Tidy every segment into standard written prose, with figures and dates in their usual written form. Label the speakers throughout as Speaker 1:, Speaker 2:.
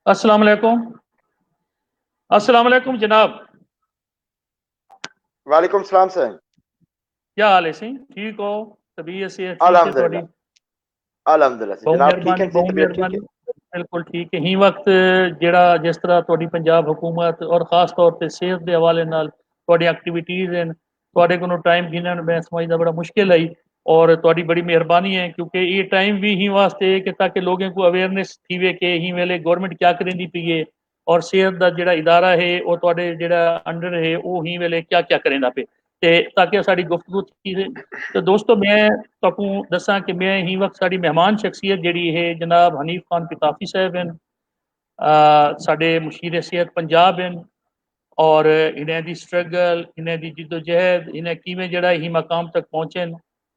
Speaker 1: अस्सलाम वालेकुम। अस्सलाम वालेकुम जनाब।
Speaker 2: वालेकुम सलाम सर।
Speaker 1: क्या हाल है सी? ठीक हो? तबीयत से ठीक है थोड़ी?
Speaker 2: अल्हम्दुलिल्लाह। अल्हम्दुलिल्लाह से
Speaker 1: बहुत
Speaker 2: जनाब ठीक
Speaker 1: मेहरबानी,
Speaker 2: है, सी
Speaker 1: बहुत
Speaker 2: तबीयत ठीक
Speaker 1: मेहरबानी।
Speaker 2: है।
Speaker 1: बिल्कुल ठीक है। ही वक्त ਜਿਹੜਾ जिस तरह ਤੁਹਾਡੀ पंजाब हुकूमत और खास तौर पर सेहत के हवाले नाल ਤੁਹਾਡੀ एक्टिविटीज़ हैं, ਤੁਹਾਡੇ ਕੋਲੋਂ टाइम गिनन मैं समझदा बड़ा मुश्किल है और ਤੁਹਾਡੀ बड़ी मेहरबानी है क्योंकि ये टाइम भी ही वास्ते है कि ताकि लोगों को अवेयरनेस थी कि ही वेले गवर्नमेंट क्या करेंदी पई है और सेहत का ਜਿਹੜਾ इदारा है वो ਤੁਹਾਡੇ ਜਿਹੜਾ अंडर है वो ही वेले क्या क्या करेंदा पे ते ताकि साडी गुफ्तगू थी। तो दोस्तों मैं तकू दसा कि मैं ही वक्त साड़ी मेहमान शख्सियत जी है जनाब हनीफ खान पिताफी साहब हैं, साडे मुशीर सेहत पंजाब हैं और इन्हें दी स्ट्रगल, इन्हें दी जिद्दोजहद, इन्हें किवें जड़ा ही मकाम तक पहुंचे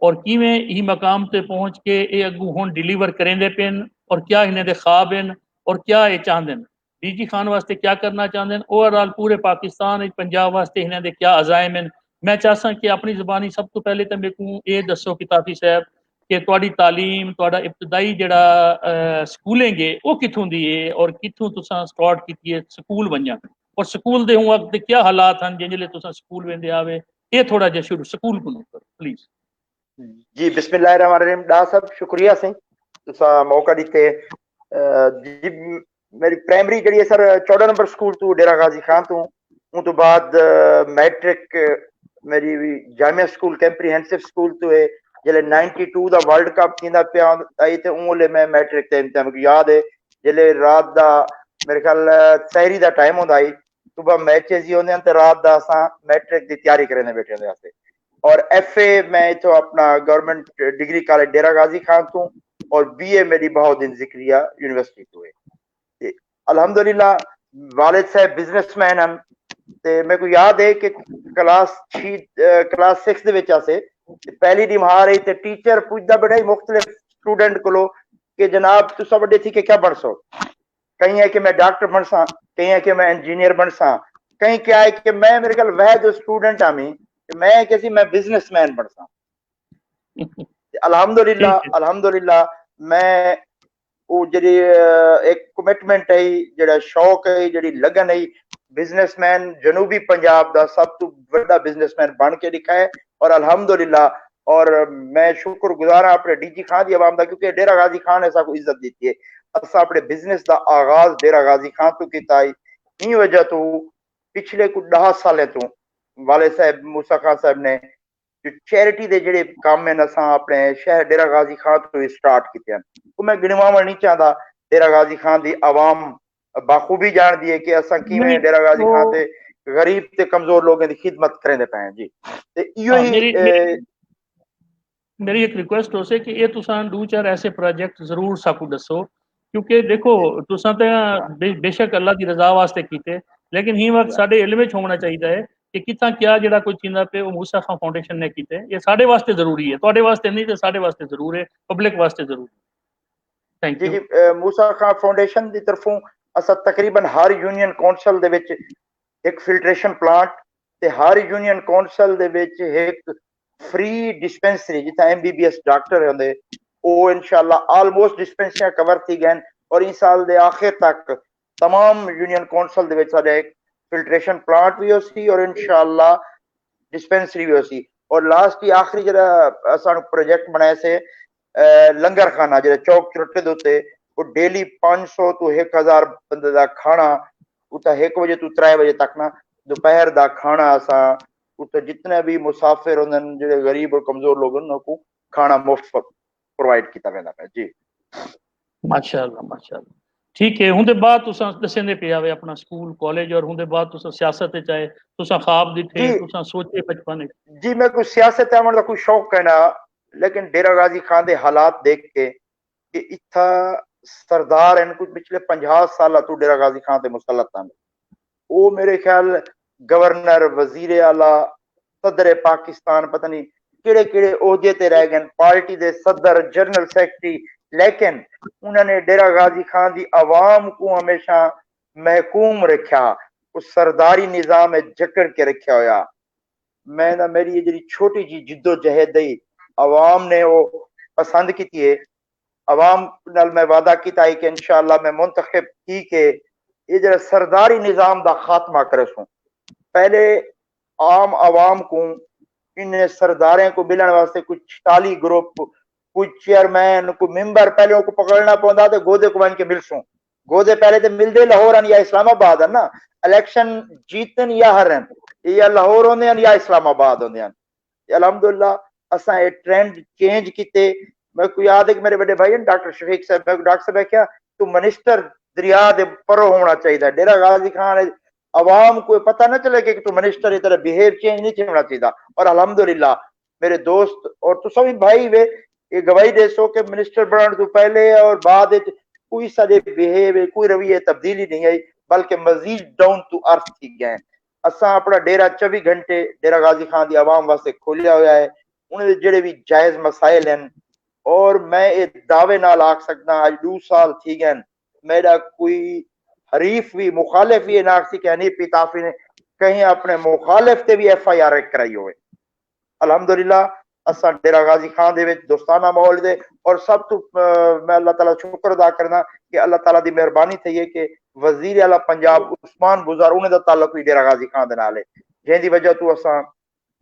Speaker 1: और किवें ही मकाम तक पहुंच के ये अगू हुण डिलीवर करेंदे पेन और क्या इन्हें दे ख्वाब हैं और क्या ये चाहते हैं डीजी खान वास्ते क्या करना चाहते हैं ओवरऑल पूरे पाकिस्तान पंजाब वास्ते इन्हें दे क्या अजायम हैं। मैं चाहता कि अपनी ज़बानी सब तो पहले तो मेरे को ये दसो किताफी साहब कि तुहाडी तालीम तुहाडा इब्तदाई जड़ा स्कूलिंग है वो कित्थों दी है और कित्थों तुसां स्टार्ट कीती है स्कूल वंजा और स्कूल दे हुआ वक्त क्या हालात हैं जिंजले तुसां स्कूल वेंदे आवे ये थोड़ा जिहा शुरू स्कूल को करो प्लीज।
Speaker 2: जी बिस्मिल्लाहिर्रहमानिर्रहीम। डा साहब शुक्रिया सी तुसा मौका दिते। जी मेरी प्राइमरी जी है सर 14 नंबर स्कूल तू डेरा गाजी खान तू उन तो बाद मैट्रिक मेरी जामिया स्कूल कैंप्रीहेंसिव स्कूल तो है जले 92 दा वर्ल्ड कप थींदा पिया आई ते उले मैं मैट्रिक ते इम्तिहान मुझे याद है जले रात दा मेरे ख्याल सहरी दा टाइम होंदा आई सुबह मैचेस ही होंदे ते रात दा असां मैट्रिक दी तैयारी करने बैठे होंदे आसे और एफए मैं तो अपना गवर्नमेंट डिग्री कॉलेज डेरा गाजी खान तू और बीए मेरी बहाउद्दीन जिक्रिया यूनिवर्सिटी तो है। अल्हम्दुलिल्लाह वालिद साहब बिजनेसमैन हैं ते मेरे को याद है कि क्लास 6 दे विच आसे पहली निभार रही ते टीचर पूछदा बड़ा ही मुख्तलिफ स्टूडेंट को कि जनाब तुसा बड़े थी कि क्या बन सो कहीं है कि मैं डॉक्टर बन सा कहीं है कि मैं इंजीनियर बन सा कहीं क्या है कि मैं मेरे ख्याल वह जो स्टूडेंट आमी मैं कैसी मैं बिजनेसमैन बन सा। अल्हम्दुलिल्लाह
Speaker 1: ठीक है।
Speaker 2: अल्हम्दुलिल्लाह मैं वो जी एक कमिटमेंट है जड़ा शौक है जी लगन है बिजनेसमैन जनूबी पंजाब का सब तो बड़ा बिजनेसमैन बन के दिखा है और अल्हम्दुलिल्लाह और मैं शुक्रगुजार हाँ अपने डीजी खान की आवाम का क्योंकि डेरा गाजी खान ने साकू इज्जत दी है असा अपने बिजनेस का आगाज डेरा गाजी खान तो किया इन वजह तो पिछले कुछ 10 साल तो वाले साहब मूसा खान साहब ने जो चैरिटी के ਜਿਹੜੇ ਕੰਮ ਹਨ असां अपने शहर डेरा गाजी खान तो स्टार्ट किए हैं वो मैं गिनवावण नहीं चाहता डेरा गाजी खान की आवाम बाखूबी जानती है कि असां
Speaker 1: नहीं
Speaker 2: किवें डेरा गाजी
Speaker 1: वो
Speaker 2: खान ते गरीब ते कमजोर लोगों की खिदमत करेंदे पे हैं जी ते इयो
Speaker 1: हाँ
Speaker 2: ही
Speaker 1: मेरी मेरी मेरी एक रिक्वेस्ट हो से कि ये तुसां दो चार ऐसे प्रोजेक्ट जरूर साकू दसो क्योंकि देखो तुसां तो बेशक अल्लाह की रजा वास्ते कीते लेकिन ही वक्त साडे इल्म विच होना चाहिए है कि कितना क्या जड़ा कोई चीज़ा पे वो मूसा खान फाउंडेशन ने कीते ये साडे वास्ते जरूरी है तुहाडे वास्ते नहीं तो साडे वास्ते जरूर है पब्लिक वास्ते जरूर। Thank
Speaker 2: ji
Speaker 1: you.
Speaker 2: Ji Musa Khan foundation की तरफों असा तकरीबन हर यूनियन कौंसल दे विच एक फिल्ट्रेशन प्लांट ते हर यूनियन कौंसल दे विच एक फ्री डिस्पेंसरी जिथे एमबीबीएस डॉक्टर होंदे वो इंशाल्लाह ऑलमोस्ट डिस्पेंसरियां कवर थी गए और इस साल दे आखिर तक तमाम यूनियन कौंसल दे विच साडे एक फिल्ट्रेशन प्लांट भी होसी और इंशाल्लाह डिस्पेंसरी भी होसी और लास्ट ही आखिरी जरा सानू प्रोजेक्ट बनाए से लंगर खाना जो चौक चुरटे दे उत्ते वो डेली 500 तो 1000 बंदे का खाना उता 1 बजे तो 3 बजे तक ना दोपहर का खाना असा उते जितने भी मुसाफिर होंदे जो गरीब और कमजोर लोग उनको खाना मुफ्त प्रोवाइड किया वेंदा है जी।
Speaker 1: माशाअल्लाह माशाअल्लाह। ठीक है हुंदे बाद तुसां दसेंदे पे आवे अपना स्कूल कॉलेज और हुंदे बाद तुसां सियासत च आए तुसां ख्वाब दिखे
Speaker 2: जी
Speaker 1: तुसां सोचे बचपन च।
Speaker 2: जी मैं कुछ सियासत अमल का कोई शौक कहना लेकिन डेरा गाजी खान के हालात देख के कि इत्था सरदार हैं कुछ पिछले 50 साल तो डेरा गाजी खान ते मुसलत हैं वो मेरे ख्याल गवर्नर वजीर आला सदर पाकिस्तान पता नहीं केड़े केड़े ओहदे ते रह गए पार्टी दे सदर जनरल सेक्रेटरी लेकिन उन्होंने डेरा गाजी खान की आवाम को हमेशा महकूम रखा उस सरदारी निजाम में जकड़ के रखा होया। मैं ना मेरी ये जी छोटी जी जिद्दोजहद आवाम ने वो पसंद की है अवाम नाल मैं वादा किया है कि इंशाअल्लाह मैं मुंतखब की के ये जरा सरदारी निजाम का खात्मा करे सूं। पहले आम आवाम को इन सरदारें को मिलने वास्ते कुछ 40 ग्रुप, कुछ चेयरमैन, कोई मेंबर पहले को पकड़ना पौंदा तो गोदे को बन के मिलसूं। गोदे पहले तो मिलते लाहौर या इस्लामाबाद है ना, इलेक्शन जीतन या हरन, या लाहौर होंदे या इस्लामाबाद होंदे। अल्हम्दुलिल्लाह असा ये ट्रेंड चेंज किते। मैं को याद है कि मेरे बड़े भाई डॉक्टर शफीक साहब, मैं डॉक्टर साहब क्या तू मिनिस्टर दरिया दे परो होना चाहिए। डेरा गाजी खान अवाम को पता ना चले कि तू मिनिस्टर की तरह बिहेव चेंज नहीं होना चाहिए। और अल्हम्दुलिल्लाह मेरे दोस्त और तू सभी भाई वे ये गवाही दे सो कि मिनिस्टर बनने तो पहले और बाद कोई सारे बिहेव कोई रवैये तब्दीली नहीं आई, बल्कि मजीद डाउन टू अर्थ थी गए। असा अपना डेरा 24 घंटे डेरा गाजी खान की आवाम वास्ते खोलिया हुआ है। उन्हें जेड़े भी जायज मसाइल हैं और मैं ये दावे नाल आख सकता आज 2 साल थी गए मेरा कोई हरीफ भी मुखालिफ भी ना सी कि हनीफ पिताफी ने कहीं अपने मुखालिफ ते भी FIR कराई हो। अल्हम्दुलिल्लाह असा डेरा गाजी खान दे विच दोस्ताना माहौल दे और सब तो मैं अल्लाह ताला शुक्र अदा करना कि अल्लाह ताला दी मेहरबानी थी है कि वजीर आला पंजाब उस्मान बुज़ार उन्हें दा ताल्लुक भी डेरा गाजी खान दे नाल है, जिंदी वजह तो असा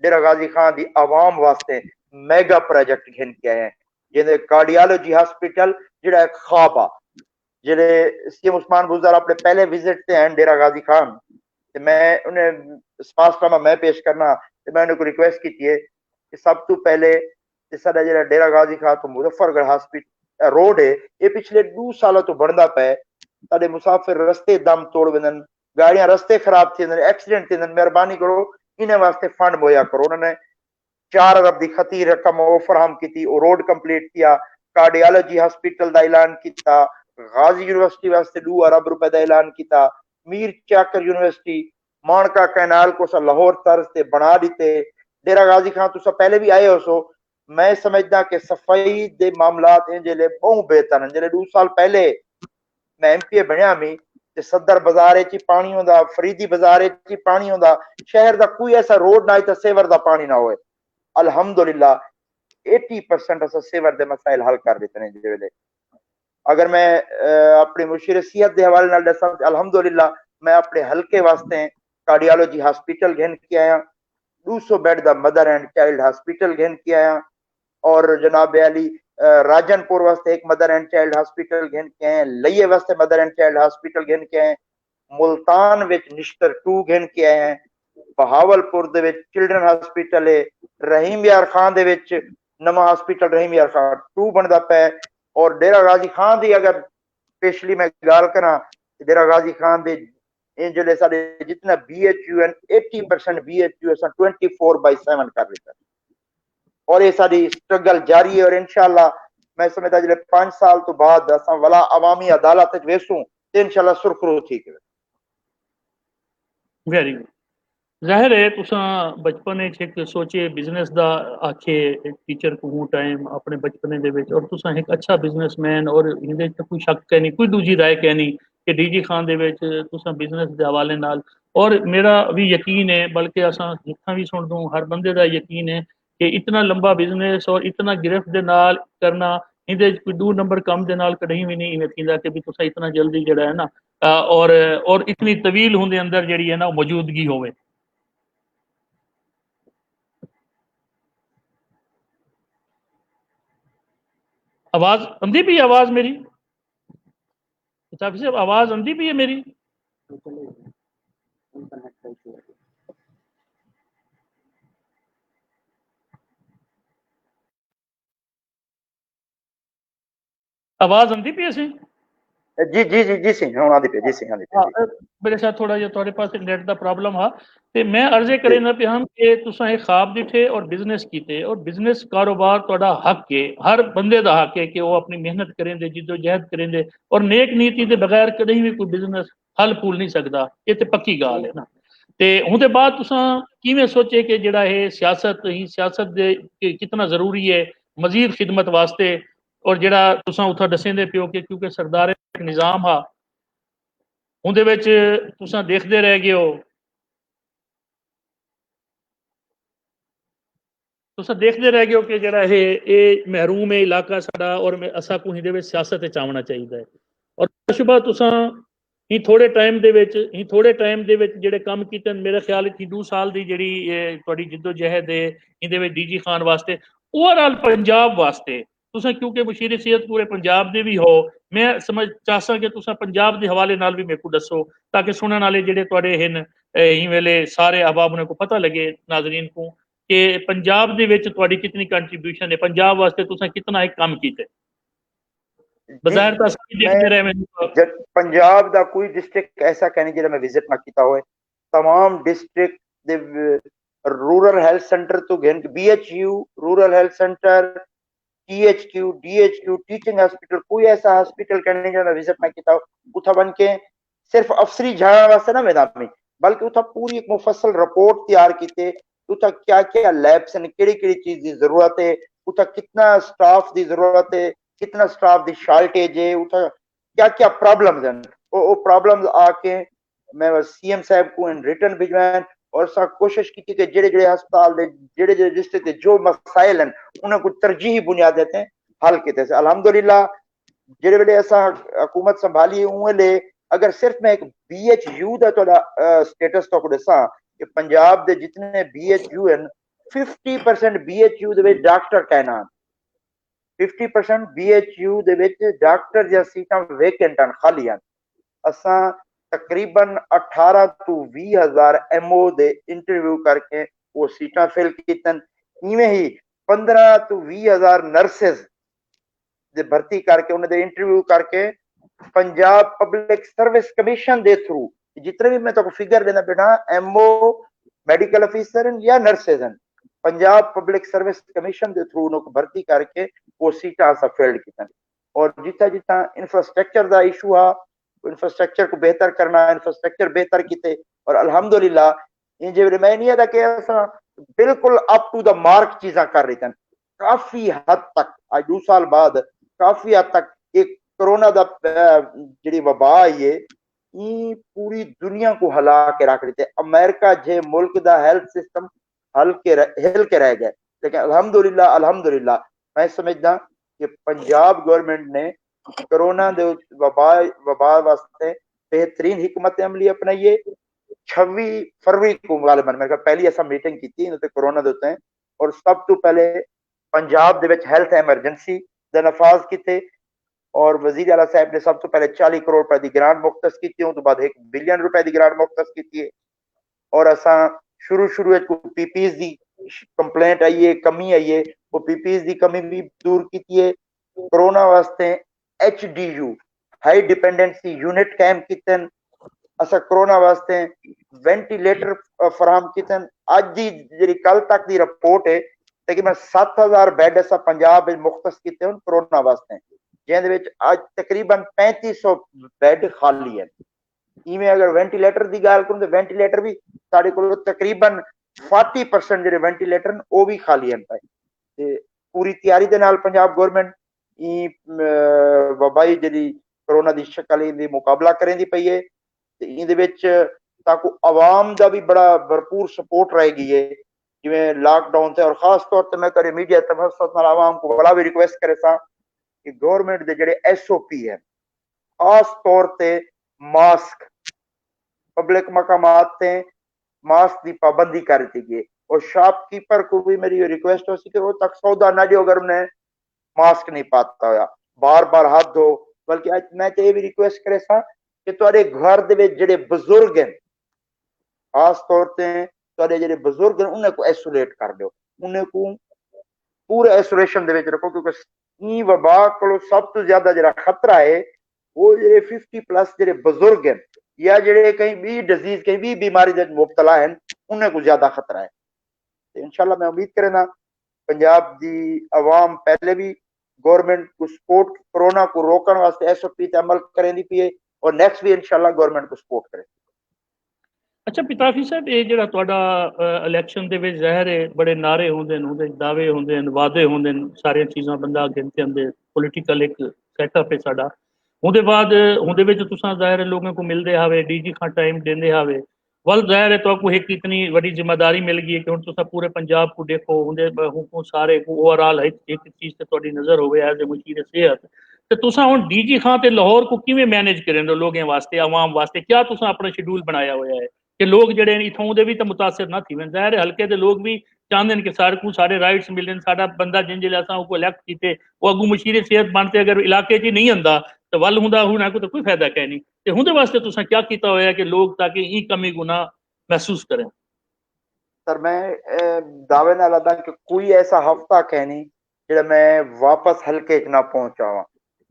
Speaker 2: डेरा गाजी खान दी आवाम वास्ते मेगा प्रोजेक्ट घिन के आए हैं। जिन्हें कार्डियोलॉजी हॉस्पिटल जेड़ा एक ख्वाब आ, जेड़े सीएम उस्मान बुज़ार अपने पहले विजिट ते हैं डेरा गाजी खान ते मैं उन्हें स्पासनामा मैं पेश करना ते मैं उन्हें को रिक्वेस्ट की है कि सब तो पहले साडा जेड़ा डेरा गाजी खान तो मुजफ्फरगढ़ हॉस्पिटल रोड है ये पिछले 2 सालों तो बनता पे। साडे मुसाफिर रस्ते दम तोड़ वजन, गाड़ियां रस्ते खराब थी, एक्सीडेंट थी। मेहरबानी करो इन्हें वास्ते फंड मुहैया करो। उन्होंने 4 अरब की खती रकम वो फराहम की, वो रोड कंप्लीट किया। कार्डियोलॉजी हॉस्पिटल का ऐलान किया, गाजी यूनिवर्सिटी वास्ते 2 अरब रुपए का ऐलान किया, मीर चाकर यूनिवर्सिटी माणका कैनाल को सा लाहौर तर्ज से बना दीते। डेरा गाजी खान तुसा पहले भी आए हो सो, मैं समझदा कि सफाई दे मामलात हैं जेले बहुत बेहतर हैं। जेले 2 साल पहले मैं MPA बनया मी ते सदर बाजार च पानी होंदा, फरीदी बाजार च पानी होंदा, शहर का कोई ऐसा रोड ना तो सेवर का पानी ना होए। अल्हम्दुलिल्लाह 80% असा सेवर दे मसाइल हल कर देते हैं जे वेले। अगर मैं अपनी मुशीर सेहत के हवाले नाल दसा अल्हम्दुलिल्लाह मैं अपने हल्के वास्ते कार्डियोलॉजी हॉस्पिटल घेन के आया, 200 बेड का मदर एंड चाइल्ड हॉस्पिटल घेन के आया और जनाब अली राजनपुर वास्ते एक मदर एंड चाइल्ड हॉस्पिटल घेन के आए, लइये वास्ते मदर एंड चाइल्ड हॉस्पिटल घेन के आए, मुल्तान विच निश्तर 2 घेन के आए हैं, बहावलपुर दे विच चिल्ड्रन हॉस्पिटल है, रहीम यार खान दे विच नवा हॉस्पिटल रहीम यार खान 2 बनता पे। और डेरा गाजी खान की अगर स्पेशली मैं गाल करा डेरा गाजी खान दे जेडे साडे जितना BHU हैं 80% BHU असा 24/7 कर देता और ये साडी स्ट्रगल जारी है। और इंशाअल्लाह मैं समझदा जिले 5 साल तो बाद असा वला अवामी अदालत विच वेसू ते इंशाअल्लाह सुरखरू ठीक है।
Speaker 1: Very good. जाहिर है तुसा बचपन एक सोचे बिजनेस दा आखे टीचर को हूँ टाइम अपने बचपने दे विच और तुसा एक अच्छा बिजनेसमैन और इहदे च कोई शक है नहीं, कोई दूजी राय है नहीं कि DG खान दे विच तुसा बिजनेस दे हवाले नाल। और मेरा भी यकीन है, बल्कि असा जितना भी सुन दूँ हर बंदे दा यकीन है कि इतना लंबा बिजनेस और इतना गिरफ्त दे नाल करना इहदे च कोई 2 नंबर कम दे नाल कहीं भी नहीं इवें थींदा कि भी तुसा इतना जल्दी जड़ा है ना और इतनी तवील होंदे अंदर जड़ी है ना मौजूदगी होवे। आवाज आंदी पई आवाज मेरी साहब साहब आवाज आंदी पई है मेरी? आवाज आंदी पई असें?
Speaker 2: जी जी जी जी सी हुण आंदी पे जी सी आंदी पे जी
Speaker 1: मेरे साथ थोड़ा जिहा थोड़े पास नेट दा प्रॉब्लम हा ते मैं अर्जे
Speaker 2: जी
Speaker 1: करे ना पे हम कि तुसां एक ख्वाब दिठे और बिजनेस कीते और बिजनेस कारोबार तुहाडा हक है, हर बंदे दा हक है कि वो अपनी मेहनत करेंदे जिद्दोजहद करेंदे और नेक नीति दे बगैर कहीं भी कोई बिजनेस फल फूल नहीं सकदा। ये ते पक्की गाल है ना। ते उहदे बाद तुसां किवें सोचे कि जेड़ा ये सियासत दे कितना जरूरी है मजीद खिदमत वास्ते और जेड़ा तुसां उत्थां दसेंदे पियो कि क्योंकि सरदार एक निजाम हा उहदे विच तुसां देखदे रह गए हो ਤੁਸੀਂ ਦੇਖਦੇ ਰਹਿ ਗਏ ਹੋ ਕਿ ਜਿਹੜਾ ਇਹ ਮਹਿਰੂਮ ਹੈ ਇਲਾਕਾ ਸਾਡਾ ਔਰ ਅਸਾਂ ਨੂੰ ਇਹਦੇ ਵਿੱਚ ਸਿਆਸਤ ਵਿੱਚ ਆਉਣਾ ਚਾਹੀਦਾ ਹੈ ਔਰ ਸ਼ੁਭਾ ਤੁਸੀਂ ਥੋੜੇ ਟਾਈਮ ਦੇ ਵਿੱਚ ਜਿਹੜੇ ਕੰਮ ਕੀਤੇ ਮੇਰੇ ਖਿਆਲ ਵਿੱਚ 2 ਸਾਲ ਦੀ ਜਿਹੜੀ ਤੁਹਾਡੀ ਜਿੱਦੋ ਜਹਿਦ ਹੈ ਇਹਦੇ ਵਿੱਚ ਡੀਜੀ ਖਾਨ ਵਾਸਤੇ ਓਵਰਆਲ ਪੰਜਾਬ ਵਾਸਤੇ ਤੁਸੀਂ ਕਿਉਂਕਿ ਮੁਸ਼ੀਰ ਸਿਹਤ ਪੂਰੇ ਪੰਜਾਬ ਦੇ ਵੀ ਹੋ ਮੈਂ ਸਮਝ ਚਾਹਸਾਂ ਕਿ ਤੁਸੀਂ ਪੰਜਾਬ ਦੇ ਹਵਾਲੇ ਨਾਲ ਵੀ ਮੇਰੇ को ਦੱਸੋ ਤਾਂ ਕਿ ਸੁਣਨ ਵਾਲੇ ਜਿਹੜੇ ਤੁਹਾਡੇ ਹਨ ਇਹ ਵੇਲੇ ਸਾਰੇ ਅਹਬਾਬ ਨੂੰ ਪਤਾ ਲੱਗੇ ਨਾਜ਼ਰੀਨ को कि पंजाब ਦੇ ਵਿੱਚ ਤੁਹਾਡੀ ਕਿੰਨੀ ਕੰਟਰੀਬਿਊਸ਼ਨ ਹੈ ਪੰਜਾਬ ਵਾਸਤੇ ਤੁਸੀਂ ਕਿੰਨਾ ਇੱਕ ਕੰਮ ਕੀਤਾ ਬਜ਼ਾਰ ਤਾਂ ਸਭ ਦੇਖਦੇ ਰਹੇ ਮੈਨੂੰ
Speaker 2: पंजाब ਦਾ ਕੋਈ ਡਿਸਟ੍ਰਿਕਟ ਐਸਾ ਕਹਿ ਨਹੀਂ ਜਿਹੜਾ ਮੈਂ ਵਿਜ਼ਿਟ ਨਾ ਕੀਤਾ ਹੋਵੇ तमाम डिस्ट्रिक्ट ਦੇ रूरल हेल्थ सेंटर तो BHU rural health centre THQ DHQ teaching hospital कोई ऐसा हॉस्पिटल कहने जो मैं विजिट ना किया उठा बन के सिर्फ अफसरी जाने वास्ते ना मैदान में बल्कि उठा पूरी एक मुफस्सल रिपोर्ट तैयार की उठा क्या क्या लैब्स हैं केड़ी चीज की जरूरत है उठा कितना स्टाफ की जरूरत है कितना स्टाफ की शॉर्टेज है उठा क्या क्या प्रॉब्लम्स हैं वो प्रॉब्लम्स आके मैं CM साहब को इन रिटर्न भिजवाएं और सा कोशिश की कि जेड़े जेड़े अस्पताल दे जेड़े जेड़े डिस्ट्रिक्ट दे जो मसाइल हैं उन्हें कुछ तरजीही बुनियाद देते हैं हल किते से अल्हम्दुलिल्लाह जेड़े वेले ऐसा हुकूमत संभाली उले अगर सिर्फ मैं एक BHU दा तोड़ा स्टेटस तो दसा कि पंजाब दे जितने BHU हैं 50% BHU दे विच डॉक्टर कहना 50% BHU दे विच डॉक्टर या सीटां वेकेंट हैं खाली हैं असा तकरीबन 18 तो 20 हजार MO दे इंटरव्यू करके वो सीटा फिल कीतन इवें ही 15 तो 20 हजार नर्सेस दे भर्ती करके उन्हें दे इंटरव्यू करके पंजाब पब्लिक सर्विस कमीशन दे थ्रू जितने भी मैं तो फिगर देना बेटा MO मेडिकल ऑफिसर या नर्सेस हैं पंजाब पब्लिक सर्विस कमीशन दे थ्रू उनको भर्ती करके वो सीटा सा फिल्ड कीतन और जितना जितना इंफ्रास्ट्रक्चर का इशू आ इंफ्रास्ट्रक्चर को बेहतर करना इंफ्रास्ट्रक्चर बेहतर किते और अल्हम्दुलिल्लाह इन जे मैं नहीं है कि ऐसा बिल्कुल अप टू द मार्क चीज़ा कर रही थन काफी हद तक आज 2 साल बाद काफी हद तक एक कोरोना दा जी वबा आई है पूरी दुनिया को हिला के रख रही थे अमेरिका जे मुल्क दा हेल्थ सिस्टम हिल के रह गए लेकिन अल्हम्दुलिल्लाह मैं समझदा कि पंजाब गवर्नमेंट ने कोरोना दे वबा वास्ते बेहतरीन हिकमत अमली अपनाई है 26 फरवरी को गालिबन मेरे पहली ऐसा मीटिंग की थी कोरोना देते हैं और सब तो पहले पंजाब दे विच हेल्थ एमरजेंसी दे नफाज किते और वजीर आला साहब ने सब तो पहले 40 करोड़ रुपए की ग्रांट मुख्तस की थी तो बाद 1 बिलियन रुपए की ग्रांट मुख्तस की है और असा शुरू PPEs की कंप्लेंट आई है कमी आई है वो PPEs की कमी भी दूर की है कोरोना वास्ते HDU हाई डिपेंडेंसी यूनिट कैम कितन असा कोरोना वास्ते वेंटिलेटर फराहम कितन आज दी जी कल तक की रिपोर्ट है तकरीबन 7000 बेड असा पंजाब में मुख्तस किते कोरोना वास्ते जिंदे विच आज तकरीबन 3500 बेड खाली है इवें अगर वेंटिलेटर की गल करूं तो वेंटिलेटर भी साडे कोल तकरीबन 40% जेडे वेंटिलेटर वो भी खाली हैं ते पूरी तैयारी दे नाल पंजाब गवर्नमेंट वबाई जी कोरोना की शक्ल इन मुकाबला करें दी पई है ताकि आवाम का भी बड़ा भरपूर सपोर्ट रहेगी है जिमें लॉकडाउन से और खास तौर पर मैं करे मीडिया तफसत आवाम को बड़ा भी रिक्वेस्ट करे सा कि गवर्नमेंट के जेडे SOP है खास तौर पर मास्क पब्लिक मकामात से मास्क की पाबंदी कर दी गई और शॉपकीपर को भी मेरी रिक्वेस्ट हो सी कि वो तक सौदा ना जो अगर उन्हें मास्क नहीं पाता होया बार बार हाथ धो बल्कि आज मैं तो ये भी रिक्वेस्ट करे सा कि तुहाडे घर दे विच जेडे बुजुर्ग हैं खास तौर ते तुहाडे जेडे बुजुर्ग हैं उन्हें को आइसोलेट कर दो उन्हें को पूरे आइसोलेशन दे विच रखो क्योंकि वबा को सब तो ज्यादा जेड़ा खतरा है वो जेडे 50+ जेडे बुजुर्ग हैं या जेडे कहीं भी डिजीज कहीं भी बीमारी दे मुब्तला हैं उन्हें को ज्यादा खतरा है तो इंशाल्लाह मैं उम्मीद करे ना पंजाब दी अवाम पहले भी गवर्नमेंट को सपोर्ट कोरोना को रोकने वास्ते SOP ते अमल करें दी पई और नेक्स्ट भी इंशाल्लाह गवर्नमेंट को सपोर्ट करे
Speaker 1: अच्छा पिताफी साहब ये जो इलैक्शन के ज़ाहिर है बड़े नारे होंगे दावे होंगे वादे होंगे सारिया चीज़ा बंदा गिनते आते पोलिटिकल एक सैटअप है साडा उहदे बाद उहदे विच तुसां ज़ाहिर है लोगों को मिलते हावे DG खां टाइम देंदे हावे वल ज़ाहिर है तो एक इतनी बड़ी जिम्मेदारी मिल गई है कि हुण तुसां पूरे पंजाब को देखो हुंदे हुकूं सारे ओवरऑल एक चीज़ ते तुहाडी नज़र होवे एज ए मुशीर सेहत ते तुसां हुण डीजी खां ते लाहौर को किवें मैनेज करेंदे लोगें वास्ते आवाम वास्ते क्या तुसां अपना शेड्यूल बनाया होया है कि लोग जेह्ड़े इत्थों दे भी तो मुतासिर ना थी वन ज़ाहिर है हल्के दे लोग भी चाहते कि सारे को सारे राइट्स मिलन साडा बंदा जिन जिले असां को इलैक्ट कीते वो अगू मुशीर सेहत बनते अगर इलाके च नहीं आंदा तो वल हुंदा हुण को तो कोई फायदा कै नहीं ते हुंदे वास्ते तुसां क्या कीता होया कि लोग ताकि ई कमी को ना महसूस करें।
Speaker 2: सर मैं दावे नाल अदा कि कोई ऐसा हफ्ता कहनी जेड़ा मैं वापस हल्के च ना पहुंचावा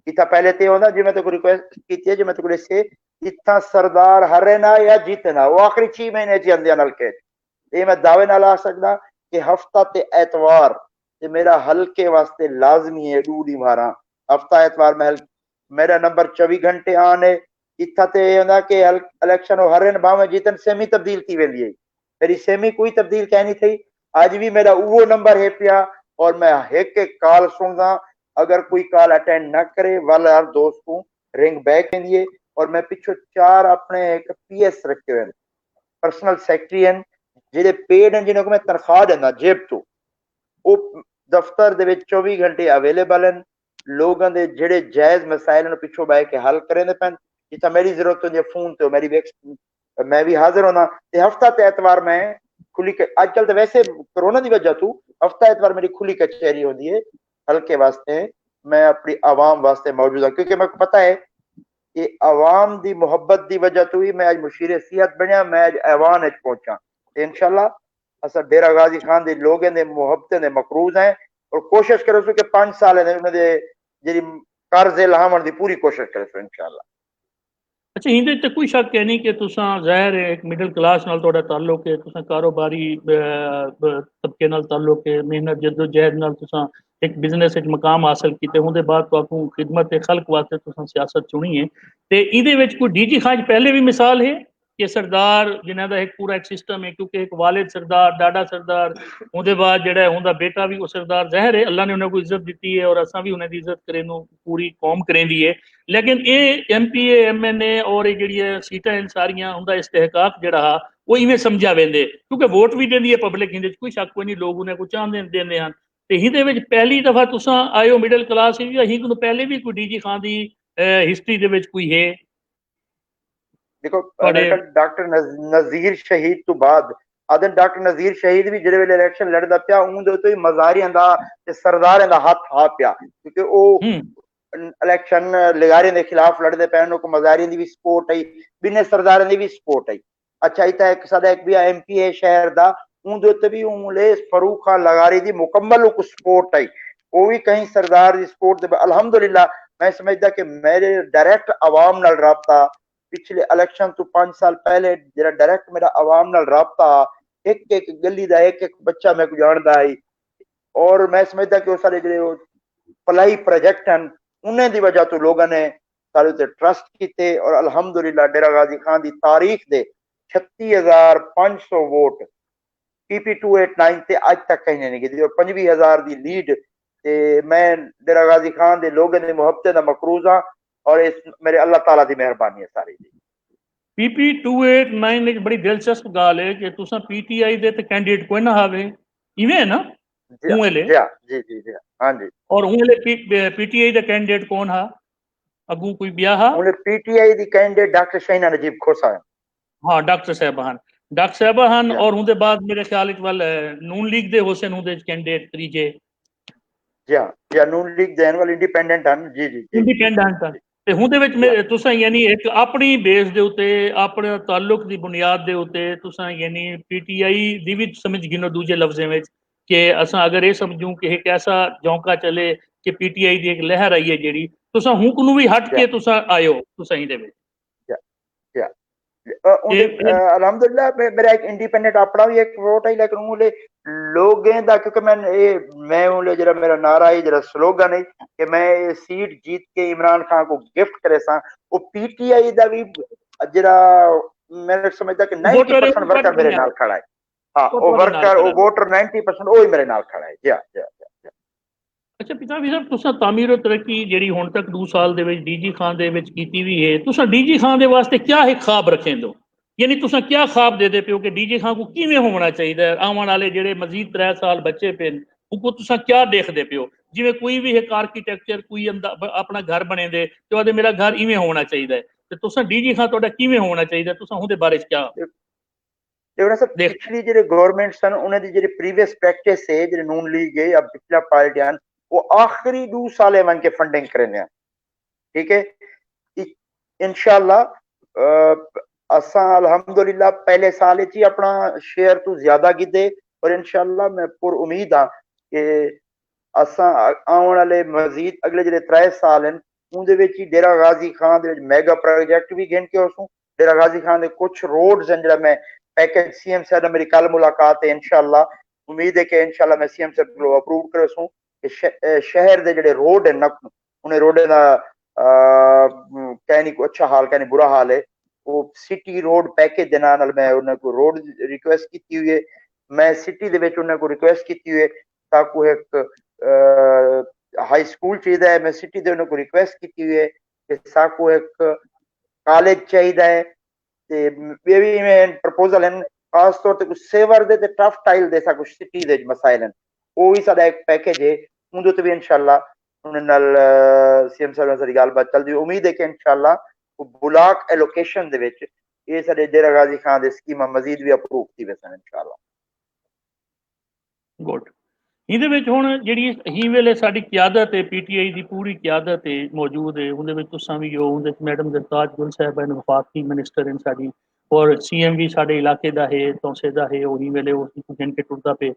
Speaker 2: इतना पहले ते होंदा जिवें तो रिक्वेस्ट कीती है जिवें तो से इतना सरदार हरे ना या जीतना वो आखिरी 6 महीने च आंदे हल्के ये मैं दावे नाल आ सकदा कि हफ्ता ते एतवार ते मेरा हल्के वास्ते लाजमी है डूडी मारा हफ्ता एतवार में मेरा नंबर 24 घंटे आने इतना ते होंदा कि इलेक्शन हरन भावे जीतन सेमी तब्दील थी वेंदी है मेरी सेमी कोई तब्दील कहनी थी आज भी मेरा वो नंबर है पिया और मैं एक एक कॉल सुनदा अगर कोई कॉल अटेंड ना करे वाला यार दोस्त को रिंग बैक दिए और मैं पिछो 4 अपने एक पीएस रखे हुए पर्सनल सैकटरी हैं ਜਿਹੜੇ पेड हैं जिन्होंने मैं तनख्वाह देना जेब तो वो दफ्तर ਦੇ ਵਿੱਚ 24 घंटे अवेलेबल हैं लोगों के ਜਿਹੜੇ जायज मसाइल ਨੂੰ ਪਿੱਛੋਂ ਬੈ ਕੇ ਹੱਲ ਕਰੇ ਨੇ ਪੈਣ ਜਿੱਥੇ ਮੇਰੀ ਜ਼ਰੂਰਤ ਹੁੰਦੀ ਹੈ ਫੋਨ ਤੇ ਮੇਰੀ मैं भी हाजिर होना ते हफ्ता ते एतवार में खुली आजकल तो वैसे कोरोना की वजह तू हफ्ता एतवार मेरी खुली कचहरी होती है हल्के वास्ते मैं अपनी आवाम वास्ते मौजूद हूँ क्योंकि मैं पता है कि आवाम की मुहब्बत की वजह तो ही मैं आज मुशीर सेहत बनया मैं आज ऐवान पहुंचा इंशाल्लाह असा डेरा गाजी खान के लोगों ने मुहब्बतें ने मकरूज हैं और कोशिश करो कि 5 साल उन्होंने जी कर्ज लाहण की पूरी कोशिश करो इंशाल्लाह।
Speaker 1: अच्छा इंदे ते कोई शक है नहीं कि तुसां ज़ाहिर है एक मिडिल क्लास नाल तुहाडा ताल्लुक है तुसां कारोबारी तबके नाल ताल्लुक है मेहनत जद्दोजहद नाल तुसां एक बिजनेस विच मकाम हासिल कीते उहदे बाद तुहाकू खिदमत खल्क वास्ते तुसां सियासत चुनी है ते इहदे विच कोई डीजी खां पहले भी मिसाल है कि सरदार जिन्हां दा एक पूरा एक सिस्टम है क्योंकि एक वालिद सरदार डाडा सरदार उहदे बाद जेहड़ा उहदा बेटा भी वो सरदार ज़ाहिर है अल्लाह ने उन्हें को इज्जत दी है और असां भी उन्हें दी इज्जत करें पूरी कौम करेंदी है लेकिन ये MPA MNA और ये जी सीटा सारिया उनका इस्तेहकाक जरा वो इवें समझा वेंदे क्योंकि वोट भी देंदी है पब्लिक इहदे कोई शक कोई नहीं लोग उन्हें को चाहते देंदे हैं ते इहदे विच पहली दफा तुसां आयो मिडल क्लास ही को पहले भी कोई डीजी खान दी हिस्टरी दे विच कोई है
Speaker 2: देखो डॉक्टर नजीर शहीद तो बाद आदन डॉक्टर नजीर शहीद भी जिहड़े वेले इलेक्शन लड़दा पिया उहदे तो ही मजारियां दा ते सरदारां दा हाथ आ पिया क्योंकि वो इलेक्शन लगारियां दे खिलाफ लड़दे पैन को मजारियां दी भी सपोर्ट आई बिने सरदारां दी भी सपोर्ट आई अच्छा इता एक सादा एक भी MP है शहर दा उहदे ते भी उले फरूक खान लगारी दी मुकम्मल को सपोर्ट आई वो भी कहीं सरदार दी सपोर्ट दे अल्हम्दुलिल्लाह मैं समझदा कि मेरे डायरेक्ट आवाम नाल राब्ता पिछले इलेक्शन तो 5 साल पहले जरा डायरेक्ट मेरा आवाम नाल राब्ता एक एक गली दा एक बच्चा मैं को जानदा है और मैं समझदा कि वो सारे जो भलाई प्रोजेक्ट हैं उन्हें दी वजह तो लोगों ने सारे ते ट्रस्ट कीते और अल्हम्दुलिल्लाह डेरा गाजी खान दी तारीख दे 36,500 वोट PP 289 ते आज तक कहीं नहीं कीती और 25,000 दी लीड ते मैं डेरा गाजी खान दे लोगों ने मुहब्बत दा मकरूज हां और इस मेरे अल्लाह ताला दी मेहरबानी है सारी दी
Speaker 1: PP 289 एक बड़ी दिलचस्प गाल है कि तुसां PTI दे ते कैंडिडेट कोई ना हावे इवें है ना
Speaker 2: जी हां जी
Speaker 1: और उंगले PTI दा कैंडिडेट कौन हा अगू कोई बिया हा
Speaker 2: उंगले PTI दी कैंडिडेट डॉक्टर शहीना नजीब खोसा है
Speaker 1: हां डॉक्टर साहबान और उनके बाद मेरे ख्याल वाल नून लीग दे हुसैन उनके कैंडिडेट त्रीजे
Speaker 2: जी नून लीग देन वाले इंडिपेंडेंट हैं जी
Speaker 1: इंडिपेंडेंट ते हुंदे विच तुसां यानी एक अपनी बेस दे उते अपने ताल्लुक दी बुनियाद दे उते तुसां यानी PTI दी भी समझ गिनो दूजे लफ्ज़ें विच कि असां अगर ये समझूं कि एक ऐसा झोंका चले कि PTI दी एक लहर आई है जेड़ी तुसां हुक नू भी हट के तुसां आयो तुसां इहदे विच
Speaker 2: अल्हम्दुलिल्लाह मेरा एक इंडिपेंडेंट अपना भी एक वोट है लेकिन उले लोगों दा क्योंकि मैं उले जरा मेरा नारा है जरा स्लोगन है कि मैं सीट जीत के इमरान खान को गिफ्ट करे सा वो PTI दा भी जरा मेरे समझदा कि 90% वर्कर मेरे नाल खड़ा है हां वो वर्कर वो वोटर 90% वो ही मेरे नाल खड़ा है जी
Speaker 1: अच्छा पिताजी साहब तुसां तामीर और तरक्की जेड़ी हुण तक 2 साल दे विच डीजी खान दे विच कीती भी है तुसां डीजी खान दे वास्ते क्या एक ख्वाब रखें दो यानी तुसा क्या ख्वाब देते पे हो कि डीजे खान को किवें होना चाहिए आने वाले जेडे मजीद 3 साल बच्चे पे उनको तुसा क्या देखते पे हो जिवें कोई भी एक आर्कीटैक्चर कोई अपना घर बने दे तो आदे मेरा घर इवें होना चाहिए ते तुसा डीजे खान तुहाडा किवें होना चाहिए तुसा उहदे बारे च क्या
Speaker 2: देखो ना सर,
Speaker 1: देख
Speaker 2: पिछली जो गवर्नमेंट सन उन्हें जी प्रीवियस प्रैक्टिस है जो नून लीग है या पिछला पार्टियां वो आखिरी 2 साल वन के फंडिंग करें, ठीक है। इंशाल्लाह असा अल्हम्दुलिल्लाह पहले साल ही अपना शेयर तो ज्यादा कीते और इंशाल्लाह मैं पुर उम्मीद हाँ कि असा आने वाले मजीद अगले जो 3 साल हैं उनके विच ही डेरा गाजी खान दे मेगा प्रोजेक्ट भी गिन के उसू डेरा गाजी खान दे कुछ रोड्स हैं जरा मैं पैकेज सीएम साहब मेरी कल मुलाकात है इंशाल्लाह उम्मीद है कि इंशाल्लाह मैं सीएम साहब को अप्रूव कर सूं कि शहर दे जेडे रोड है न उन्हें रोडे दा कहनी को अच्छा हाल कहनी बुरा हाल है वो सिटी रोड पैकेज दे नाल मैं उन्हें को रोड रिक्वेस्ट की हुई है मैं सिटी दे विच उन्हें को रिक्वेस्ट की हुई है ताकि एक हाई स्कूल चाहिए मैं सिटी दे उन्हें को रिक्वेस्ट की हुई है कि साकू एक कॉलेज चाहिए ते वे भी मैं प्रपोजल हैं खास तौर पे कुछ सेवर दे ते टफ टाइल दे सा कुछ सिटी दे मसाइल हैं वो भी साडा एक पैकेज है उन्दे ते भी इंशाल्लाह उन्हें नाल सीएम साहब सारी गलबात चलदी उम्मीद है कि इंशाल्लाह वो ब्लॉक एलोकेशन दे विच ये साडे डेरा गाजी खान दे स्कीमा मजीद भी अप्रूव की वैसन इंशाल्लाह
Speaker 1: गुड ਇਹਦੇ ਵਿੱਚ ਹੁਣ ਜਿਹੜੀ ਹੀ ਵੇਲੇ ਸਾਡੀ ਕਿਆਦਤ ਹੈ ਪੀਟੀਆਈ ਦੀ ਪੂਰੀ ਕਿਆਦਤ ਹੈ ਮੌਜੂਦ ਹੈ ਉਹਦੇ ਵਿੱਚ ਤੁਸਾਂ ਵੀ ਹੋ ਉਹਦੇ ਵਿੱਚ ਮੈਡਮ ਜਗਤਾਜ ਗੁਲ ਸਾਹਿਬ ਹਨ ਵਫਾਕੀ ਮਿਨਿਸਟਰ ਹਨ ਸਾਡੀ ਔਰ ਸੀਐਮ ਵੀ ਸਾਡੇ ਇਲਾਕੇ ਦਾ ਹੈ ਤੌਸੇ ਦਾ ਹੈ ਉਹੀ ਵੇਲੇ ਉਹ ਗਿਣ ਕੇ ਟੁਰਦਾ ਪਏ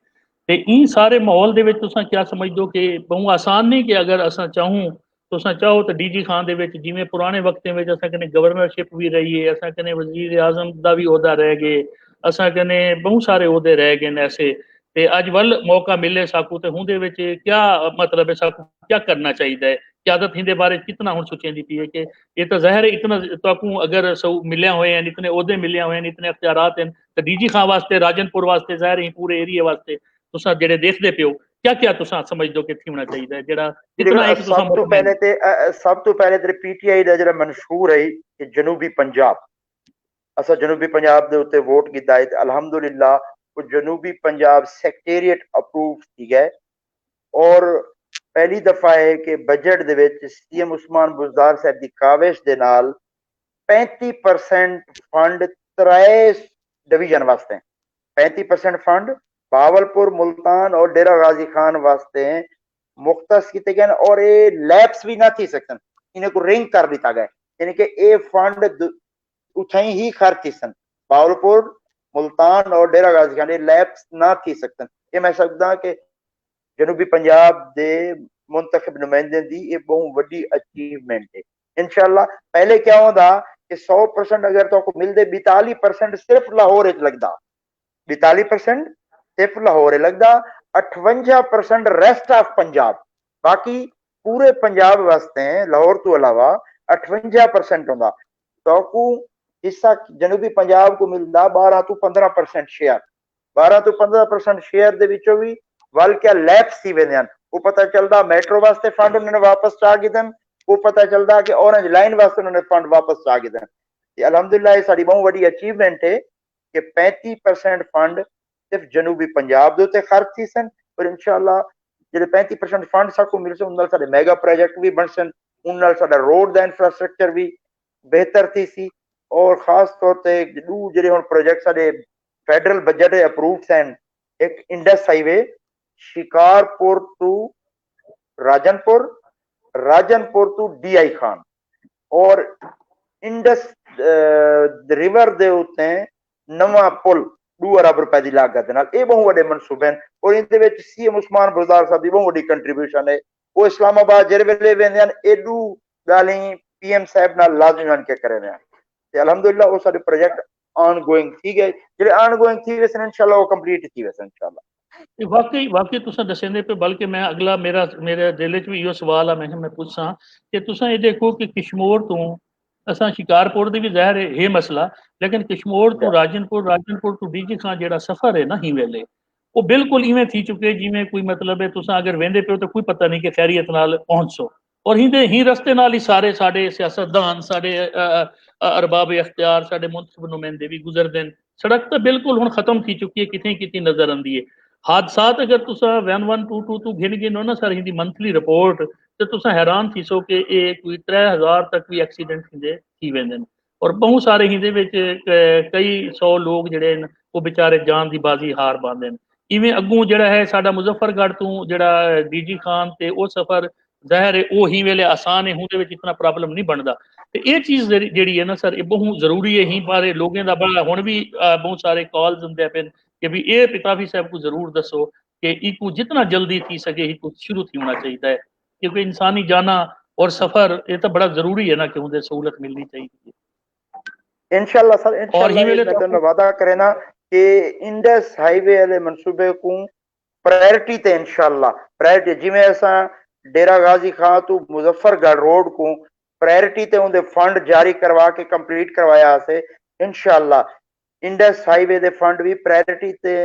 Speaker 1: ਤੇ ਇਹ ਸਾਰੇ ਮਾਹੌਲ ਦੇ ਵਿੱਚ ਤੁਸਾਂ ਕੀ ਸਮਝਦੇ ਹੋ ਕਿ ਬਹੁਤ ਆਸਾਨ ਨਹੀਂ ਕਿ ਅਗਰ ਅਸਾਂ ਚਾਹੂੰ ਤੁਸਾਂ ਚਾਹੋ ਤਾਂ ਡੀਜੀ ਖਾਨ ਦੇ ਵਿੱਚ ਜਿਵੇਂ ਪੁਰਾਣੇ ਵਕਤਾਂ ਵਿੱਚ ਅਸਾਂ ਕਹਿੰਦੇ ਗਵਰਨਰਸ਼ਿਪ ਵੀ ਰਹੀ ਹੈ ਅਸਾਂ ਕਹਿੰਦੇ ਵਜ਼ੀਰ ਆਜ਼ਮ ਦਾ ਵੀ ਅਹੁਦਾ ਰਹਿ ਗਏ ਅਸਾਂ ਕਹਿੰਦੇ ਬਹੁਤ ਸਾਰੇ ਅਹੁਦੇ ਰਹਿ ਗਏ ਨੇ ਐਸੇ ਤੇ ਅੱਜ ਵੱਲ मौका मिले साकू ते हुंदे विच क्या मतलब है साकू क्या करना चाहिए क्यादत हिंदे बारे कितना हुन सोचेंदी पई है कि ये तो ज़ाहिर है इतना ताकू अगर सौ मिलिया होए हैं इतने ओहदे मिलिया होए हैं इतने इख्तियारात हैं तो डीजी खान वास्ते राजनपुर वास्ते ज़ाहिर है पूरे एरिया वास्ते तुसा जेड़े देखदे पियो क्या क्या तुसा समझदो कि थी होना चाहिए जेड़ा इतना एक तुसा
Speaker 2: सब तो पहले तेरे पीटीआई दा जेड़ा मंशूर है कि जनूबी पंजाब असा जनूबी पंजाब दे उत्ते वोट कीता है अल्हम्दुलिल्लाह वो जनूबी पंजाब सेक्रेटेरिएट अप्रूव की गए और पहली दफा है कि बजट दे विच सीएम उस्मान बुज़दार साहब की काविश दे नाल 35% फंड 3 डिवीजन वास्ते 35% फंड बावलपुर मुल्तान और डेरा गाजी खान वास्ते मुख्तस किए गए और ये लैप्स भी ना थी सकते इन्हें को रिंग कर दिता गया यानी कि ये फंड उठाई ही खर्च थी सन बावलपुर मुल्तान और डेरा गाजी खान लैब्स ना थी सकते ये मैं सकता कि जनूबी पंजाब दे मुंतखब नुमाइंदे दी ये बहुत बड़ी अचीवमेंट है इंशाल्लाह पहले क्या होता कि 100% अगर तो मिलते 42% सिर्फ लाहौर लगता 42% सिर्फ लाहौर लगता 58% रेस्ट ऑफ पंजाब बाकी पूरे पंजाब वास्ते लाहौर तो अलावा 58% होता तो हिस्सा जनूबी पंजाब को मिलता 12 तो 15% शेयर 12 तो 15% शेयर दे विचों भी वल क्या लैप्स थी वेंदे हन वो पता चलता मेट्रो वास्ते फंड उन्होंने वापस चा कीते वो पता चलता कि ऑरेंज लाइन वास्ते उन्होंने फंड वापस चा कीते अल्हम्दुलिल्लाह ये साडी बहुत बड़ी अचीवमेंट है कि 35% फंड सिर्फ जनूबी पंजाब दे उत्ते खर्च थी सन और इंशाल्लाह जेडे 35% फंड साकू मिल सन उन नाल साडे मेगा प्रोजेक्ट भी बन सन उन नाल साडा रोड दा इंफ्रास्ट्रक्चर भी बेहतर थी सी और खास तौर पे जो प्रोजेक्ट साडे फेडरल बजट अप्रूव्ड हैं एक Indus highway Shikarpur to Rajanpur Rajanpur to DI Khan और इंडस रिवर दे उत्ते नवा पुल 2 अरब रुपए की लागत नाल ये बहुत बड़े मनसूबे हैं और इनदे विच सीएम उस्मान बुज़दार साहब की बहुत बड़ी कंट्रीब्यूशन है वो इस्लामाबाद जिहड़े वेले वेंदे हन एडू गाली पीएम साहब नाल लाजमी बन के करे ने अल्हम्दुलिल्लाह वो सारे प्रोजेक्ट ऑनगोइंग थी गए जेडे ऑनगोइंग थी वैसे इंशाल्लाह वो कंप्लीट थी वैसे इंशाल्लाह
Speaker 1: वाकई वाकई तुसा दसेंदे पे बल्कि मैं अगला मेरा मेरे दिल च भी इहो सवाल है मैं पूछां कि तुसा ये देखो कि किशमोर तो असां शिकारपुर दी भी ज़ाहिर है मसला लेकिन किशमोर तो राजनपुर तो डीजी खान जेड़ा सफर है ना ही वेले वो बिल्कुल इवें थी चुके जिवें कोई मतलब है तुसा अगर वेंदे पे तो कोई पता नहीं कि खैरियत नाल पहुंचो और ही रस्ते नाल ही सारे साडे सियासतदान साडे अरबाब इख्तियार साडे मुंतखब नुमाइंदे भी गुजरदे न। सड़क तो बिल्कुल हुण खत्म थी चुकी है, कितें कितें नजर आंदी है। हादसात अगर तुसा 1122 गिन गिनो ना सर हिंदी मंथली रिपोर्ट तो तुसा हैरान थी सो कि ये कोई 3000 तक भी एक्सीडेंट हिंदे थी वेंदे न और बहुत सारे हिंदे विच कई 100 लोग जिहड़े न वो बेचारे जान दी बाजी हार पांदे न। इवें अग्गों जिहड़ा है साडा मुजफ्फरगढ़ तो जिहड़ा डीजी खान ते वो सफर ज़ाहिर है वो ही वेले आसान है, उहदे विच इतना प्रॉब्लम नहीं बनदा। ते ये चीज़ जिहड़ी है ना सर ये बहुत जरूरी है। ही बारे लोगों दा बड़ा हुण भी बहुत सारे कॉल्स हुंदे पे कि भी ये पिताफी साहब को जरूर दसो कि इको जितना जल्दी थी सके इको शुरू थी होना चाहिए है, क्योंकि इंसानी जाना और सफर ये तो बड़ा जरूरी है ना कि उन्हें सहूलत मिलनी चाहिए।
Speaker 2: इंशाल्लाह सर,
Speaker 1: और ही
Speaker 2: इंशाल्लाह
Speaker 1: वेले
Speaker 2: मैं
Speaker 1: तो
Speaker 2: तुहानू वादा करे ना कि इंडस हाईवे वाले मनसूबे को प्रायोरिटी ते इंशाल्लाह प्रायोरिटी जिवें असां डेरा गाजी खां तो मुजफ्फरगढ़ रोड को प्रायोरिटी ते उनके फंड जारी करवा के कंप्लीट करवाया से। इंशाल्लाह इंडस हाईवे दे फंड भी प्रायोरिटी ते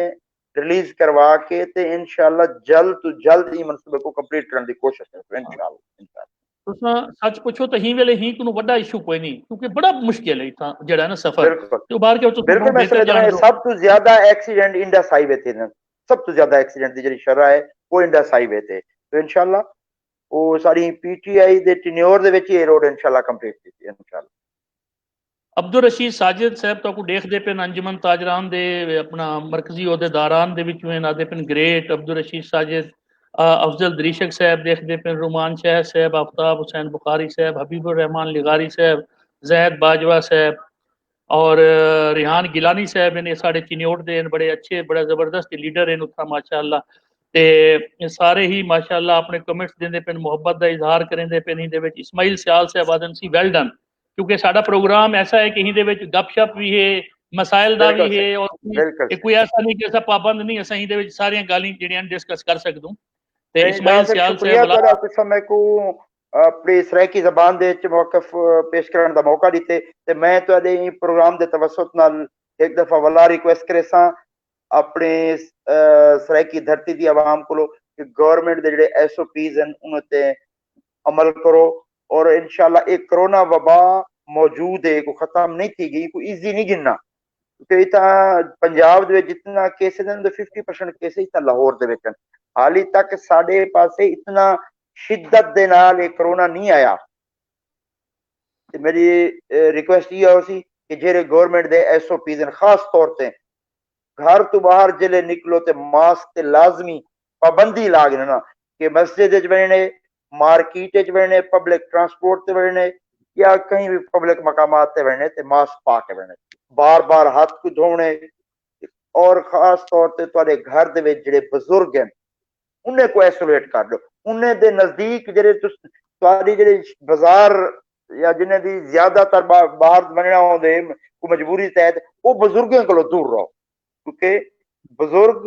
Speaker 2: रिलीज करवा के ते इंशाल्लाह जल्द तो जल्द ही मनसूबे को कंप्लीट करने की कोशिश करें इंशाल्लाह।
Speaker 1: तुसां सच पुछो तो ही वेले ही कोई वड्डा इशू कोई नहीं, क्योंकि बड़ा मुश्किल है इतना जेड़ा ना सफर
Speaker 2: बिल्कुल
Speaker 1: तो बाहर के तुम
Speaker 2: बिल्कुल
Speaker 1: बहुत
Speaker 2: मैं
Speaker 1: बेहतर
Speaker 2: समझदा
Speaker 1: जान
Speaker 2: हूं
Speaker 1: दो।
Speaker 2: सब तो ज्यादा एक्सीडेंट इंडस हाईवे थे न, सब तो ज्यादा एक्सीडेंट की जी शरह है वो इंडस हाईवे थे। तो इंशाल्लाह वो सारी पीटीआई दे टेन्योर दे विच ये रोड इंशाल्लाह कंप्लीट की इंशाल्लाह।
Speaker 1: अब्दुल रशीद साजिद साहब तो देखते पे अंजुमन ताजरान दे अपना मरकजी अहदेदारान दे विचों आदे पे ग्रेट अब्दुल रशीद साजिद, अफजल दरीशक साहब देखते पे, रुमान शाह साहब, आफ्ताब हुसैन बुखारी साहब, हबीबुर रहमान लिगारी साहब, जैद बाजवा साहब और रिहान गिलानी साहब ने साढ़े चिन्योट दे बड़े अच्छे बड़ा जबरदस्त लीडर हैं उत्था माशाअल्लाह। ते सारे ही माशाअल्लाह अपने कमेंट्स देंदे पे, मुहब्बत का इजहार करेंदे पे। इहदे विच इस्माइल सियाल साहब आदन सी वेल डन, क्योंकि साडा प्रोग्राम ऐसा है कि इहदे विच गपशप भी है, मसाइल दा भी
Speaker 2: बिल्कुल
Speaker 1: है
Speaker 2: सही,
Speaker 1: और
Speaker 2: बिल्कुल
Speaker 1: ये
Speaker 2: सही।
Speaker 1: कोई ऐसा नहीं कि असा पाबंद नहीं असा इहदे विच सारियां गालीं जिहड़ियां डिस्कस कर सकदूं। ते
Speaker 2: नहीं
Speaker 1: इस्माइल
Speaker 2: साहब
Speaker 1: सियाल
Speaker 2: शुक्रिया
Speaker 1: साहब वला
Speaker 2: तुहाडा तुसां मैं को अपनी सराइकी जबान दे विच मौकफ पेश करने का मौका दिते ते मैं तुहाडे प्रोग्राम दे तवसुत नाल एक दफा वला रिक्वेस्ट करे सां अपने सराइकी धरती दी आवाम को कि गवर्नमेंट दे जिहड़े एसओपीज हैं उन ते अमल करो और इंशाल्लाह एक कोरोना वबा मौजूद है को खत्म नहीं थी गई को इजी नहीं गिनना क्योंकि पंजाब दे जितना केसेस हैं 50% केसेस लाहौर दे विच हाली तक साडे पासे इतना शिद्दत दे नाल ये कोरोना नहीं आया। ते मेरी रिक्वेस्ट ये होसी कि जेरे गवर्नमेंट दे एसओपीज खास तौर ते घर तो बाहर जिले निकलो ते मास्क ते लाजमी पाबंदी लाग ना कि मस्जिद च वड़ने, मार्केट च वड़ने, पब्लिक ट्रांसपोर्ट ते वड़ने या कहीं भी पब्लिक मकामात ते वड़ने ते मास्क पा के वड़ने, बार बार हाथ को धोने और खास तौर ते तुहाडे घर दे विच जिहड़े बुजुर्ग हैं उन्हें को आइसोलेट कर दो। उन्हें दे नजदीक जेडे तुहाडी जेडे बाजार या जिन्हें दी ज्यादातर बाहर बनना होंदे को मजबूरी तहत वो बुजुर्गों को दूर रहो क्योंकि बुजुर्ग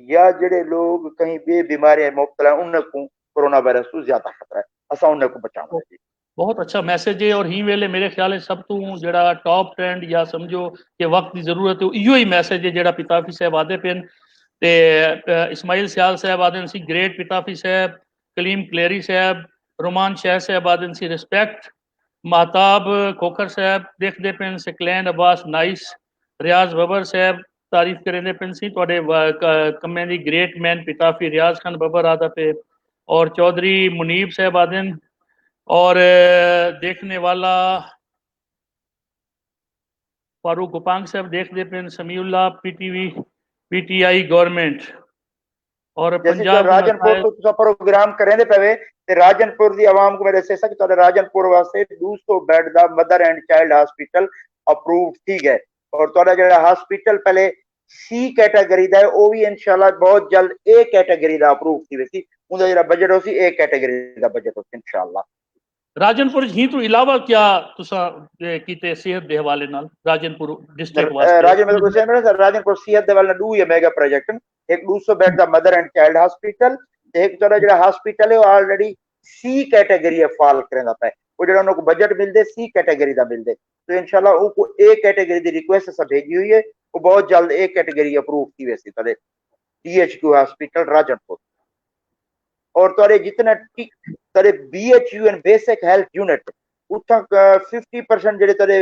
Speaker 2: या जेडे लोग कहीं भी बीमारियां मुब्तला उन्हें को कोरोना वायरस को ज्यादा खतरा है असा उन्हें को बचाना है।
Speaker 1: बहुत अच्छा मैसेज है और ही वेले मेरे ख्याल है सब तो जड़ा टॉप ट्रेंड या समझो कि वक्त की जरूरत है इो ही मैसेज है जड़ा पिताफी साहब आदे पेन ते इस्माइल सियाल साहब आदन सी ग्रेट पिताफी साहब, कलीम क्लेरी साहब, रोमान शाह साहब आदन सी रिस्पेक्ट, महताब खोखर साहब देखते पेन, सकलैन अब्बास नाइस, रियाज बबर साहब तारीफ करेंदे पेन सी थोड़े कमें दी ग्रेट मैन पिताफी रियाज खान बबर आदा पे और चौधरी मुनीब साहब आदन और देखने वाला फारूक गुपांग साहब देखते पे, समीउल्ला पीटीआई गवर्नमेंट और
Speaker 2: जैसे सर
Speaker 1: पंजाब
Speaker 2: राजनपुर तो तुसा प्रोग्राम करेंदे पवे ते राजनपुर दी आवाम को मेरे से सक तो राजनपुर वास्ते 200 बेड दा mother and child hospital approve थी गए और तोड़ा जेड़ा हॉस्पिटल पहले सी कैटेगरी दा है वो भी इंशाल्लाह बहुत जल्द ए कैटेगरी दा अप्रूव थी वैसी उनका जेड़ा बजट होसी ए कैटेगरी दा बजट होसी इंशाल्लाह।
Speaker 1: राजनपुर ही तो इलावा क्या तुसा कीते सेहत दे हवाले नाल राजनपुर डिस्ट्रिक्ट वास्ते
Speaker 2: राजनपुर सेहत दे वाले दो मेगा प्रोजेक्ट एक 200 बेड दा मदर एंड चाइल्ड हॉस्पिटल एक तोड़ा जेड़ा हॉस्पिटल है वो ऑलरेडी सी कैटेगरी फॉल करेंदा पे वो जेड़ा उनको बजट मिलदे सी कैटेगरी दा मिलदे तो इंशाल्लाह उनको ए कैटेगरी दी रिक्वेस्ट सब भेजी हुई है वो बहुत जल्द ए कैटेगरी अप्रूव की वैसी तले टीएचक्यू हॉस्पिटल राजनपुर और तोरे जितना तोरे BHU and basic health unit उठा 50% जेडे तोरे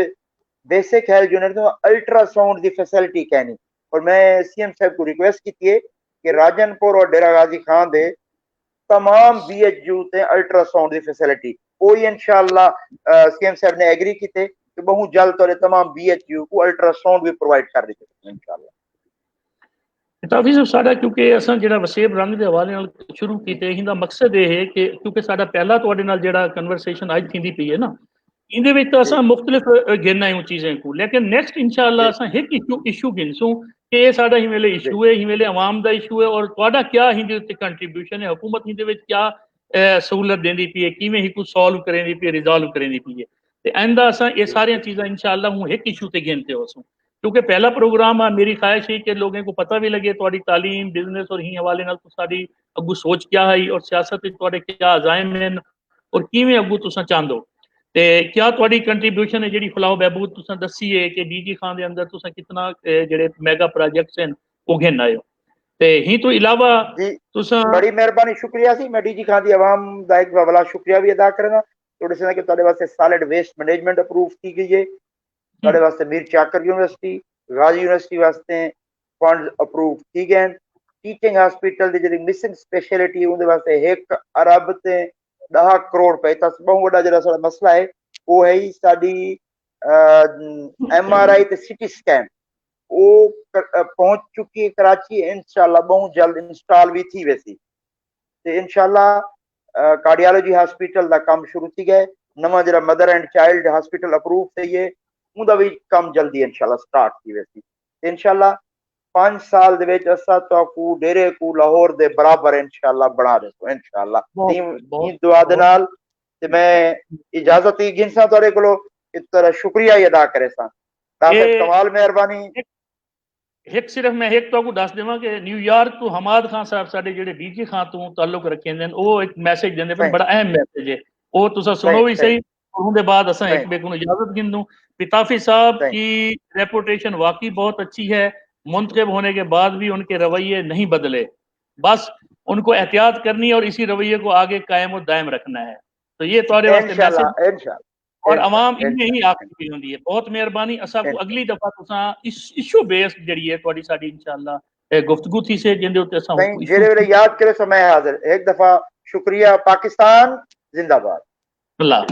Speaker 2: बेसिक हेल्थ यूनिट तो अल्ट्रासाउंड की फैसिलिटी कहनी। और मैं CM साहब को रिक्वेस्ट की है कि राजनपुर और डेरा गाजी खान दे तमाम BHU ते अल्ट्रासाउंड की फैसिलिटी कोई इंशाल्लाह CM साहब ने एग्री की थे कि बहुत जल्द तोरे तमाम BHU को अल्ट्रासाउंड भी प्रोवाइड कर दी इंशाल्लाह।
Speaker 1: ताफी साहब साडा क्योंकि असां जेड़ा वसेब रंग के हवाले नाल शुरू कीते हिंदा मकसद ये है कि क्योंकि साडा पहला तुहाडे नाल जेड़ा कन्वर्सेशन आज थींदी पई है ना इंदे विच तो असां मुख्तलिफ गिनना आयूं चीज़ें को लेकिन नेक्स्ट इंशाल्लाह असां एक इशू गिनसूं कि ये साडा ही वेले इशू है ही वेले अवाम दा इशू है और तुहाडा क्या हिंदे उत्ते कंट्रीब्यूशन है हुकूमत हिंदे विच क्या सहूलत देंदी पई है किवें ही कुछ सॉल्व करेंदी पई है रिजॉल्व करेंदी पई है ते आइंदा असां ये सारियां चीज़ां इंशाल्लाह हूं एक इशू ते गिनते होसूं क्योंकि पहला प्रोग्राम है मेरी ख्वाहिश है कि लोगों को पता भी लगे थोड़ी तालीम बिजनेस और ही हवाले नाल साडी अगू सोच क्या है और सियासत थोड़े क्या अजायम हैं और किवें अगू तुसा चाहंदो ते क्या थोड़ी कंट्रीब्यूशन है जी फलाह बहबूद तुसा दसी है कि DG खान के अंदर तुसा कितना जेडे मेगा प्रोजेक्ट्स हैं वो गिन आए हो ते ही तो इलावा तुसा
Speaker 2: बड़ी मेहरबानी शुक्रिया सी मैं DG खान दी आवाम दा एक बड़ा शुक्रिया भी अदा करना थोड़े से कि तुहाडे वास्ते सॉलिड वेस्ट मैनेजमेंट अप्रूव की गई है तुहाडे वास्ते मीर चाकर यूनिवर्सिटी गाजी यूनिवर्सिटी वास्ते फंड अप्रूव की गए टीचिंग हॉस्पिटल दी जेडी मिसिंग स्पेशलिटी उनदे वास्ते 1 अरब ते 10 करोड़ रुपए तस बहुत बड़ा जरा साडा मसला है वो है ही साडी MRI ते CT स्कैन वो पहुंच चुकी है कराची इंशाल्लाह बहुत जल्द इंस्टॉल भी थी वैसी ते इंशाल्लाह कार्डियोलॉजी हॉस्पिटल दा काम शुरू थी गए नवा जरा mother and child hospital approve थे ये उनका भी काम जल्दी इंशाल्लाह स्टार्ट थी वैसी इंशाल्लाह 5 साल दे विच असा तो को डेरे को लाहौर दे बराबर इंशाल्लाह बना दे इंशाल्लाह दी दुआ दे नाल ते मैं इजाजत ही गिनसा तोरे कोलो इस तरह शुक्रिया अदा करे सा ताकि कमाल मेहरबानी
Speaker 1: एक सिर्फ मैं एक तो दस देवां कि न्यूयॉर्क तो हमाद खान साहब साडे जेडे DG खान तो ताल्लुक रखे ने वो एक मैसेज देंदे पे बड़ा अहम मैसेज है वो तुसा सुनो भी सही और उनके बाद असा एक बेक इजाजत गिन दूं पिताफी साहब की रेपुटेशन वाकई बहुत अच्छी है मुंतखब होने के बाद भी उनके रवैये नहीं बदले बस उनको एहतियात करनी है और इसी रवैये को आगे कायम और दायम रखना है तो ये तुम्हारे वास्ते मैसेज और अवाम इनमें ही आखिरी होंदी है बहुत मेहरबानी असा को अगली दफा तुसा इस इशू बेस्ड जड़ी है थोड़ी साडी इंशाल्लाह गुफ्तगू थी से जिंदे उत्ते असा
Speaker 2: जेरे वेले याद करे समय हाजिर एक दफा शुक्रिया पाकिस्तान जिंदाबाद
Speaker 1: अल्लाह